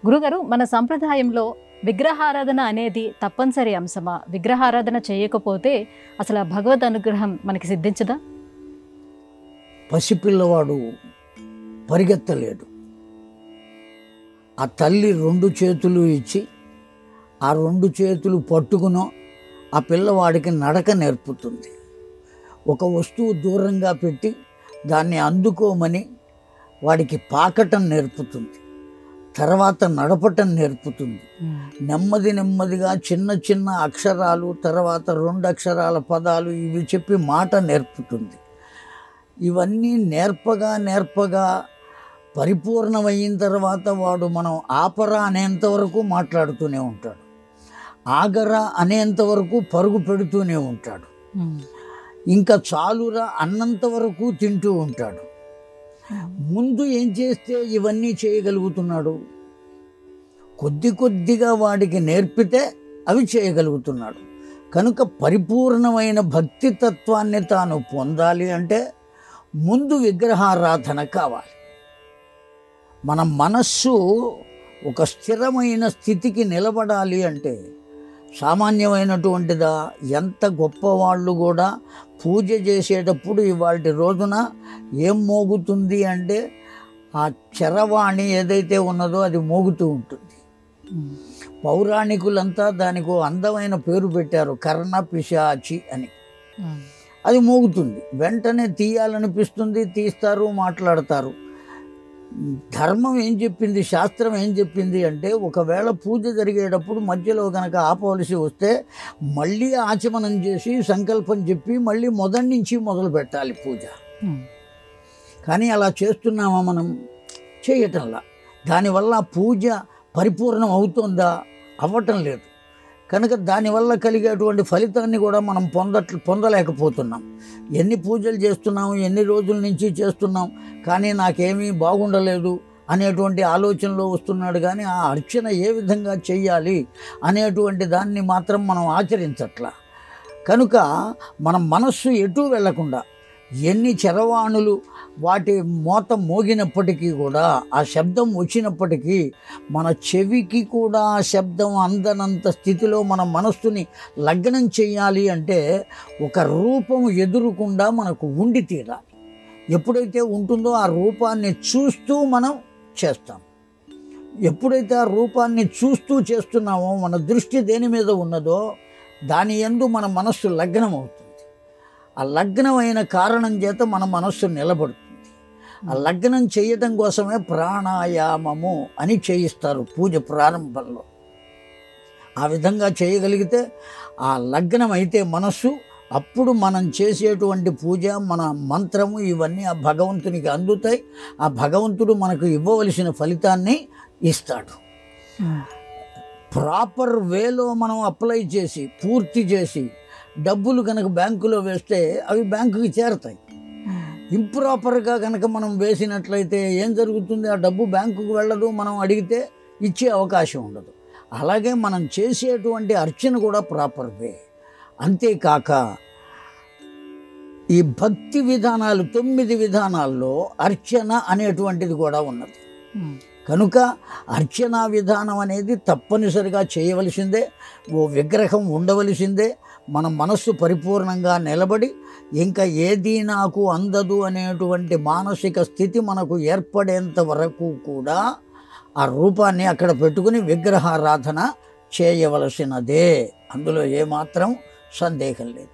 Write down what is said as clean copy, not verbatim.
గురుగారు, మన సంప్రదాయంలో విగ్రహారాధన అనేది తప్పనిసరి అంశమా? విగ్రహారాధన చేయకపోతే అసలు ఆ భగవద్ అనుగ్రహం మనకి సిద్ధించదా? పసిపిల్లవాడు పరిగెత్తలేడు. ఆ తల్లి 2 చేతులు ఇచ్చి ఆ 2 చేతులు పట్టుకునో ఆ పిల్లవాడికి నడక నేర్పుతుంది. ఒక వస్తువు దూరంగా పెట్టి దాన్ని అందుకోమని వాడికి పాకటం నేర్పుతుంది. తర్వాత నడపటం నేర్పుతుంది. నెమ్మది నెమ్మదిగా చిన్న చిన్న అక్షరాలు, తర్వాత 2 అక్షరాల పదాలు ఇవి చెప్పి మాట నేర్పుతుంది. ఇవన్నీ నేర్పగా పరిపూర్ణమైన తర్వాత వాడు మనం ఆపరా అనేంతవరకు మాట్లాడుతూనే ఉంటాడు, ఆగరా అనేంతవరకు పరుగు పెడుతూనే ఉంటాడు, ఇంకా చాలురా అన్నంత వరకు తింటూ ఉంటాడు. ముందు ఏం చేస్తే ఇవన్నీ చేయగలుగుతున్నాడు? కొద్దిగా వాడికి నేర్పితే అవి చేయగలుగుతున్నాడు. కనుక పరిపూర్ణమైన భక్తి తత్వాన్ని తాను పొందాలి అంటే ముందు విగ్రహారాధన కావాలి. మన మనస్సు ఒక స్థిరమైన స్థితికి నిలబడాలి అంటే సామాన్యమైనటువంటిదా? ఎంత గొప్పవాళ్ళు కూడా పూజ చేసేటప్పుడు ఇవాళ రోజున ఏం మోగుతుంది అంటే ఆ చరవాణి ఏదైతే ఉన్నదో అది మోగుతూ ఉంటుంది. పౌరాణికులంతా దానికి అందమైన పేరు పెట్టారు, కర్ణ పిశాచి అని. అది మోగుతుంది, వెంటనే తీయాలనిపిస్తుంది, తీస్తారు, మాట్లాడతారు. ధర్మం ఏం చెప్పింది, శాస్త్రం ఏం చెప్పింది అంటే ఒకవేళ పూజ జరిగేటప్పుడు మధ్యలో కనుక ఆపవలసి వస్తే మళ్ళీ ఆచమనం చేసి సంకల్పం చెప్పి మళ్ళీ మొదటి నుంచి మొదలు పెట్టాలి పూజ. కానీ అలా చేస్తున్నామా మనం? చేయటంలా. దానివల్ల పూజ పరిపూర్ణం అవుతుందా? అవ్వటం లేదు. కనుక దానివల్ల కలిగేటువంటి ఫలితాన్ని కూడా మనం పొందలేకపోతున్నాం. ఎన్ని పూజలు చేస్తున్నాం, ఎన్ని రోజుల నుంచి చేస్తున్నాం, కానీ నాకేమీ బాగుండలేదు అనేటువంటి ఆలోచనలో వస్తున్నాడు. కానీ ఆ అర్చన ఏ విధంగా చెయ్యాలి అనేటువంటి దాన్ని మాత్రం మనం ఆచరించట్లా. కనుక మన మనస్సు ఎటూ వెళ్లకుండా ఎన్ని చరవాణులు వాటి మోత మోగినప్పటికీ కూడా, ఆ శబ్దం వచ్చినప్పటికీ మన చెవికి కూడా ఆ శబ్దం అందనంత స్థితిలో మన మనస్సుని లగ్నం చేయాలి అంటే ఒక రూపం ఎదురుకుండా మనకు ఉండి తీరాలి. ఎప్పుడైతే ఉంటుందో ఆ రూపాన్ని చూస్తూ మనం చేస్తాం. ఎప్పుడైతే ఆ రూపాన్ని చూస్తూ చేస్తున్నామో మన దృష్టి దేని మీద ఉన్నదో దాని యందు మన మనస్సు లగ్నం అవుతుంది. ఆ లగ్నమైన కారణం చేత మన మనస్సు నిలబడుతుంది. ఆ లగ్నం చేయటం కోసమే ప్రాణాయామము అని చేయిస్తారు పూజ ప్రారంభంలో. ఆ విధంగా చేయగలిగితే ఆ లగ్నం అయితే మనస్సు, అప్పుడు మనం చేసేటువంటి పూజ, మన మంత్రము ఇవన్నీ ఆ భగవంతునికి అందుతాయి. ఆ భగవంతుడు మనకు ఇవ్వవలసిన ఫలితాన్ని ఇస్తాడు. ప్రాపర్ వేలో మనం అప్లై చేసి పూర్తి చేసి డబ్బులు కనుక బ్యాంకులో వేస్తే అవి బ్యాంకుకి చేరతాయి. ఇంప్రాపర్గా కనుక మనం వేసినట్లయితే ఏం జరుగుతుంది? ఆ డబ్బు బ్యాంకుకు వెళ్ళదు, మనం అడిగితే ఇచ్చే అవకాశం ఉండదు. అలాగే మనం చేసేటువంటి అర్చన కూడా ప్రాపర్ వే. అంతేకాక ఈ భక్తి విధానాలు 9 విధానాల్లో అర్చన అనేటువంటిది కూడా ఉన్నది. కనుక అర్చనా విధానం అనేది తప్పనిసరిగా చేయవలసిందే. ఓ విగ్రహం ఉండవలసిందే. మన మనస్సు పరిపూర్ణంగా నిలబడి ఇంకా ఏదీ నాకు అందదు అనేటువంటి మానసిక స్థితి మనకు ఏర్పడేంత వరకు కూడా ఆ రూపాన్ని అక్కడ పెట్టుకుని విగ్రహారాధన చేయవలసినదే. అందులో ఏమాత్రం సందేహం లేదు.